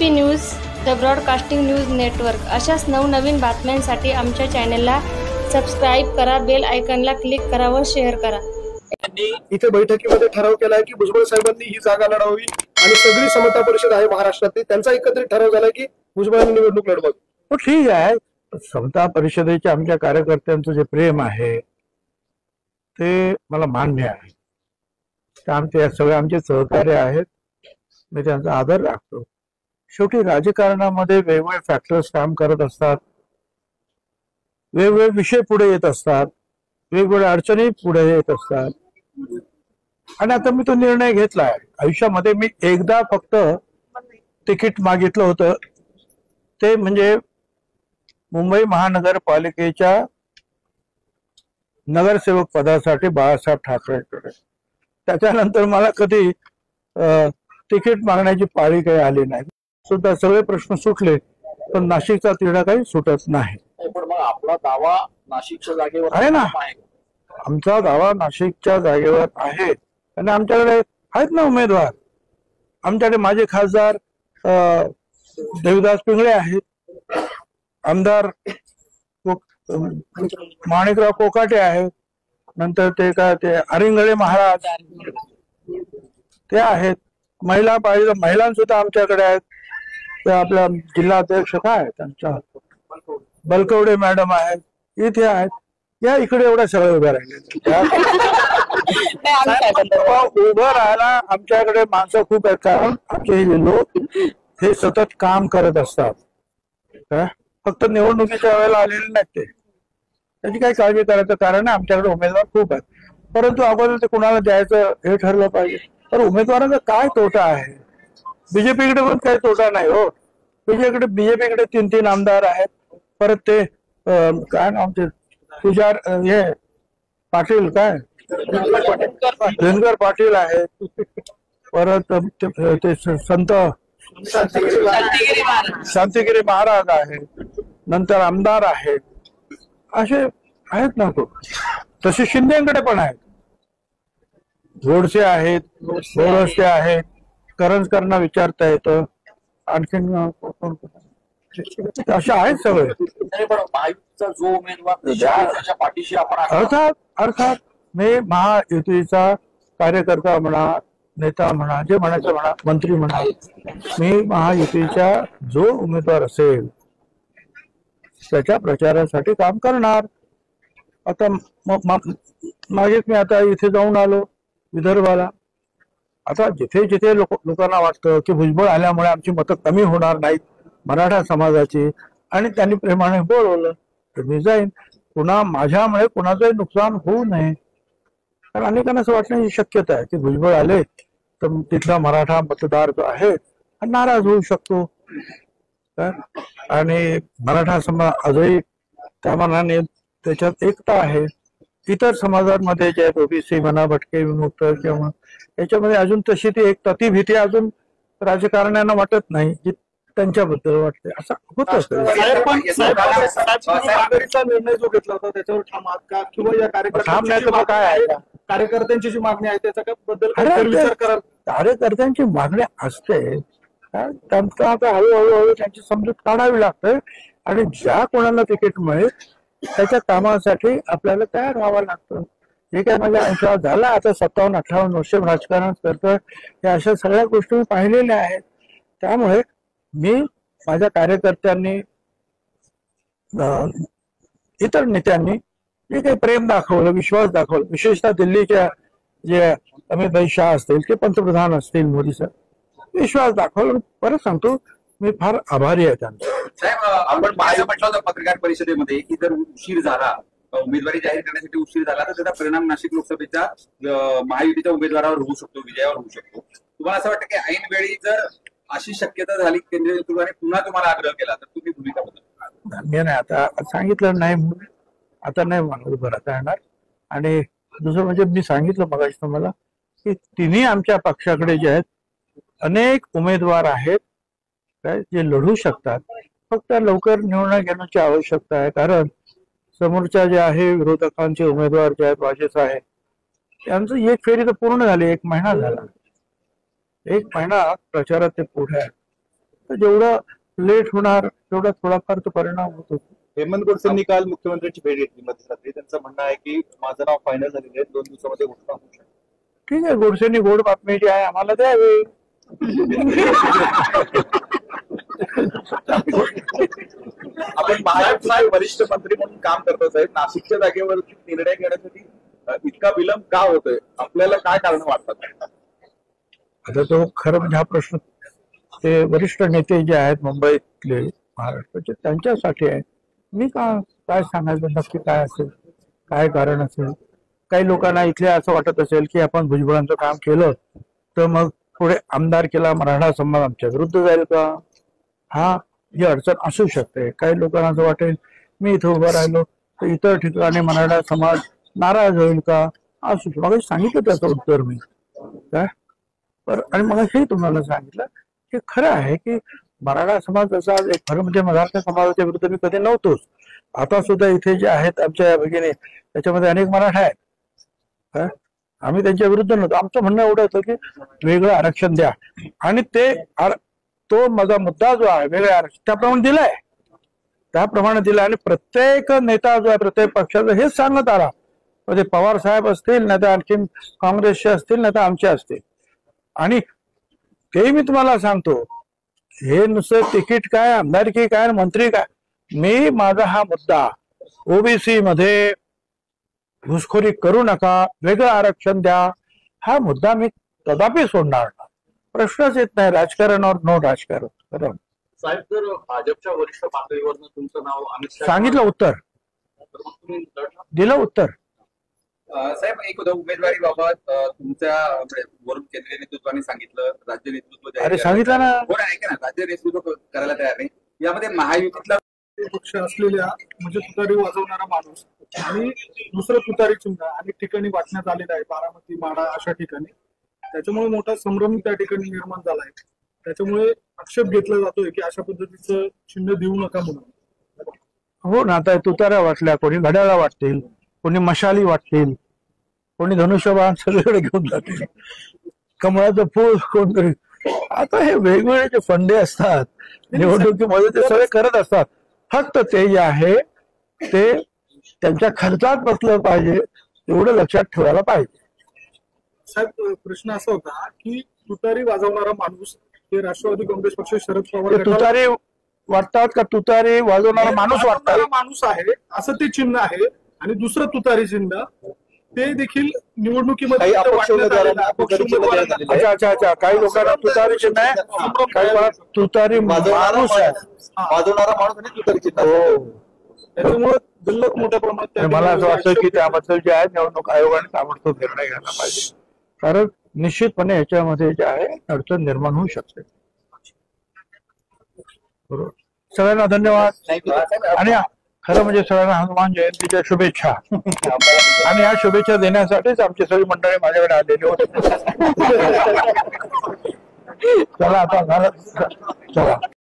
SP news, the broadcasting news network अशाच नवनवीन बातम्यांसाठी आमच्या चॅनलला सबस्क्राईब करा, बेल आयकॉनला क्लिक करा व शेअर करा. इथे बैठकीमध्ये ठराव केलाय की भुजबळ साहेबांनी ही जागा लढवावी आणि सगळी समता परिषद आहे महाराष्ट्रातली, त्यांचा एकत्रित ठराव झालाय की भुजबळांनी निवडणूक लढवावी. हो ठीक आहे, समता परिषदेचे आमच्या कार्यकर्त्यांचं जे प्रेम आहे ते मला मान्य आहे. आमचे सगळे आमचे सहकार्य आहेत, मी त्यांचा आदर राखतो. शेवटी राजकारणामध्ये वेगवेगळे फॅक्टर्स काम करत असतात, वेगवेगळे विषय पुढे येत असतात, वेगवेगळ्या अडचणी पुढे येत असतात. आणि आता मी तो निर्णय घेतलाय. आयुष्यामध्ये मी एकदा फक्त तिकीट मागितलं होतं, ते म्हणजे मुंबई महानगरपालिकेच्या नगरसेवक पदासाठी बाळासाहेब ठाकरेंकडे. त्याच्यानंतर मला कधी तिकीट मागण्याची पाळी काही आली नाही. सुद्धा सगळे प्रश्न सुटले, पण नाशिकचा तिढा काही सुटत नाही. पण मग आपला दावा नाशिकच्या जागेवर आहे ना, आमचा दावा नाशिकच्या जागेवर आहे आणि आमच्याकडे आहेत ना उमेदवार. आमच्याकडे माजी खासदार देवदास पिंगळे आहेत, आमदार माणिकराव कोकाटे आहेत, नंतर ते काय ते अरिंगळे महाराज ते आहेत. महिलांसुद्धा आमच्याकडे आहेत. ते आपल्या जिल्हा अध्यक्ष काय त्यांच्या बलकवडे मॅडम आहेत, इथे आहेत. या इकडे एवढ्या सगळ्या उभ्या राहिल्या. उभं राहायला आमच्याकडे माणसं खूप आहेत, कारण आमचे लोक हे सतत काम करत असतात. फक्त निवडणुकीच्या वेळेला आलेले नाहीत ते, त्याची काही काळजी करायचं कारण आहे. आमच्याकडे उमेदवार खूप आहेत, परंतु अगोदर ते कुणाला द्यायचं हे ठरलं पाहिजे. तर उमेदवारांचा काय तोटा आहे? बीजेपीकडे पण काही तोटा नाही हो. बीजेपीकडे 3 आमदार आहेत. परत ते काय नाव ते तुषार हे पाटील काय धनगर पाटील आहेत. परत ते संत शांतिगिरी महाराज आहेत, नंतर आमदार आहेत, असे आहेत ना. तो तसे शिंदेकडे पण आहेत, गोडसे आहेत, गोरस्ते आहेत, करंजकरांना विचारता येतं. आणखीन असे आहेत सगळे. जो उमेदवार पाठीशी आपण अर्थात मी महायुतीचा कार्यकर्ता म्हणा, नेता म्हणा, जे म्हणायचं म्हणा, मंत्री म्हणा, मी महायुतीच्या जो उमेदवार असेल त्याच्या प्रचारासाठी काम करणार. आता मागेच मी आता इथे जाऊन आलो विदर्भाला. आता जिथे जिथे लोकांना वाटतं की भुजबळ आल्यामुळे आमची मतं कमी होणार नाहीत मराठा समाजाची, आणि त्यांनी प्रेमाने बोलवलं तर मी जाईन. माझ्यामुळे कुणाचंही नुकसान होऊ नये, कारण अनेकांना असं वाटण्याची शक्यता आहे की भुजबळ आले तर तिथला मराठा मतदार जो आहे नाराज होऊ शकतो. आणि मराठा समाज आजही त्या मानाने त्याच्यात एकता आहे. इतर समाजांमध्ये जे आहेत ओबीसी म्हणा, भटके विमुक्त किंवा याच्यामध्ये अजून तशी ती एकता, ती भीती अजून राजकारण्यांना वाटत नाही जी त्यांच्याबद्दल वाटते. असं होत असतं. निर्णय जो घेतला होता त्याच्यावर ठाम आहात का? किंवा या काय आहे कार्यकर्त्यांची जी मागणी आहे त्याच्या बद्दल विचार करा. कार्यकर्त्यांची मागणी असते, त्यांचा आता हळूहळू त्यांची समजूत काढावी लागते. आणि ज्या कोणाला तिकीट मिळेल त्याच्या कामासाठी आपल्याला तयार व्हावं लागतं. हे काय माझ्या आयुष्यात झालं, आता 57-58 वर्ष राजकारण करतोय, या अशा सगळ्या गोष्टी मी पाहिलेल्या आहेत. त्यामुळे मी माझ्या कार्यकर्त्यांनी, इतर नेत्यांनी जे काही प्रेम दाखवलं, विश्वास दाखवला, विशेषतः दिल्लीच्या जे अमित शहा असतील की पंतप्रधान असतील मोदी साहेब, विश्वास दाखवला. परत सांगतो, मी फार आभारी आहे त्यांचा. साहेब, आपण बाहेर म्हटलं होतं पत्रकार परिषदेमध्ये की जर उशीर झाला, उमेदवारी जाहीर करण्यासाठी उशीर झाला तर त्याचा परिणाम नाशिक लोकसभेच्या महायुतीच्या उमेदवारावर होऊ शकतो, विजयावर होऊ शकतो. तुम्हाला असं वाटतं की ऐन वेळी जर अशी शक्यता झाली, केंद्रीय नेतृत्वाने पुन्हा तुम्हाला आग्रह केला तर तुम्ही भूमिका बदल? मी नाही आता सांगितलं नाही, आता नाही मला उभं राहता येणार. आणि दुसरं म्हणजे मी सांगितलं मगाशी तुम्हाला की तिन्ही आमच्या पक्षाकडे जे आहेत अनेक उमेदवार आहेत काय जे लढू शकतात. फक्त लवकर निर्णय घेण्याची आवश्यकता आहे, कारण समोरच्या जे आहे विरोधकांचे उमेदवार जे आहेत वाजेस आहे त्यांचं एक फेरी तर पूर्ण झाली, 1 महिना झाला. 1 महिना प्रचारात ते पुढे आहे. तर जेवढं लेट होणार तेवढा थोडाफार तो परिणाम होतो. हेमंत गोडसेंनी काल मुख्यमंत्र्यांची भेट घेतली मध्यरात्री. त्यांचं म्हणणं आहे की माझं नाव फायनल झालेलं आहे, 2 दिवसामध्ये घोषणा होऊ शकते. ठीक आहे, गोडसेंनी गोड बातमी जी आहे आम्हाला द्यावी. आपण महाराष्ट्राचे वरिष्ठ मंत्री म्हणून काम करतो साहेब, नाशिकच्या जागेवरती निर्णय घेण्यासाठी इतका विलंब का होतोय? आपल्याला काय कारण वाटतात? आता तो खरं म्हणजे हा प्रश्न ते वरिष्ठ नेते जे आहेत मुंबईतले महाराष्ट्राचे त्यांच्यासाठी आहे. मी काय सांगायचं नक्की काय असेल, काय कारण असेल. काही लोकांना इथले असं वाटत असेल की आपण भुजबळांचं काम केलं तर मग पुढे आमदार केला मराठा समाज आमच्या विरुद्ध जाईल का, हा ही अडचण असू शकते. काही लोकांना असं वाटेल मी इथं उभं राहिलो तर इतर ठिकाणी मराठा समाज नाराज होईल का, असू शकतो. मग सांगितलं त्याचं उत्तर मी काय आणि मग हे तुम्हाला सांगितलं की खरं आहे की मराठा समाज असा एक खरं म्हणजे मराठा समाजाच्या विरुद्ध मी कधी नव्हतोच. आता सुद्धा इथे जे आहेत आमच्या भगिनी त्याच्यामध्ये अनेक मराठा आहेत, आम्ही त्यांच्या विरुद्ध नव्हतो. आमचं म्हणणं एवढं होतं की वेगळं आरक्षण द्या आणि तो माझा मुद्दा जो आहे वेगळं आरक्षण त्याप्रमाणे दिला आणि प्रत्येक नेता जो आहे प्रत्येक पक्षाचा हेच सांगत आला. म्हणजे पवार साहेब असतील नाही तर आणखी काँग्रेसचे असतील नाही तर आमचे असतील. आणि ते मी तुम्हाला सांगतो हे नुसतं तिकीट काय आमदारकी काय मंत्री काय, मी माझा हा मुद्दा ओबीसी मध्ये घुसखोरी करू नका, वेगळं आरक्षण द्या, हा मुद्दा मी कदापि सोडणार नाही. प्रश्नच येत नाही राजकारण और नो राजकारण. बरोबर साहेब, जर भाजपच्या वरिष्ठ पातळीवरनं तुमचं नाव अमित शाह सांगितलं उत्तर तर मग तुम्ही लढणार? दिलं उत्तर. साहेब एक होतं उमेदवारीबाबत तुमच्या वरून केंद्रीय नेतृत्वाने सांगितलं, राज्य नेतृत्व जाहीर अरे केलं. सांगितलं ना, बरं आहे का ना, राज्य नेतृत्व करायला तयार नाही. यामध्ये महायुतीतला पक्ष असलेल्या म्हणजे तुतारी वाजवणारा माणूस आणि दुसरं तुतारी चिन्ह अनेक ठिकाणी वाटण्यात आलेलं आहे, बारामती माडा अशा ठिकाणी. त्याच्यामुळे मोठा संभ्रम त्या ठिकाणी निर्माण झाला आहे. त्याच्यामुळे आक्षेप घेतला जातोय की अशा पद्धतीचं चिन्ह देऊ नका म्हणून. हो ना. आता तुताऱ्या वाटल्या, कोणी घड्याळा वाटतील, कोणी मशाली वाटतील, कोणी धनुष्यबाण सगळीकडे घेऊन जातील, कमळाचं फूल कोणतरी. आता हे वेगवेगळे जे फंडे असतात निवडणुकीमध्ये ते सगळे करत असतात. फक्त ते जे आहे ते त्यांच्या खर्चात बसलं पाहिजे एवढं लक्षात ठेवायला पाहिजे. साहेब प्रश्न असा होता की तुतारी वाजवणारा माणूस हे राष्ट्रवादी काँग्रेस पक्ष शरद ते पवार तुतारी वाटतात का तुतारी वाजवणारा माणूस वाटतात? माणूस आहे असं ते चिन्ह आहे. आणि दुसरं तुतारी चिन्ह ते देखील निवडणुकीमध्ये काही अपक्ष उमेदवारांना अपक्ष उमेदवारांना अच्छा अच्छा अच्छा. काही लोकांना तुतारी चिन्ह आहे, काही लोकांना तुतारी माणूस आहे. वाजवणारा माणूस आणि तुतारी चिन्ह. हो. त्याच्यामुळे गल्लत मोठ्या प्रमाणात त्या मला असं ठिकाणी वाटतं की त्याबद्दल जे आहे निवडणूक आयोगाने ताबडतोब निर्णय घ्यायला पाहिजे. कारण निश्चितपणे याच्यामध्ये जे आहे अडचण निर्माण होऊ शकते. बरोबर. सगळ्यांना धन्यवाद. आणि खरं म्हणजे सगळ्यांना हनुमान जयंतीच्या शुभेच्छा. आणि या शुभेच्छा देण्यासाठीच आमची सगळी मंडळी माझ्याकडे आलेली होती. चला आता चला.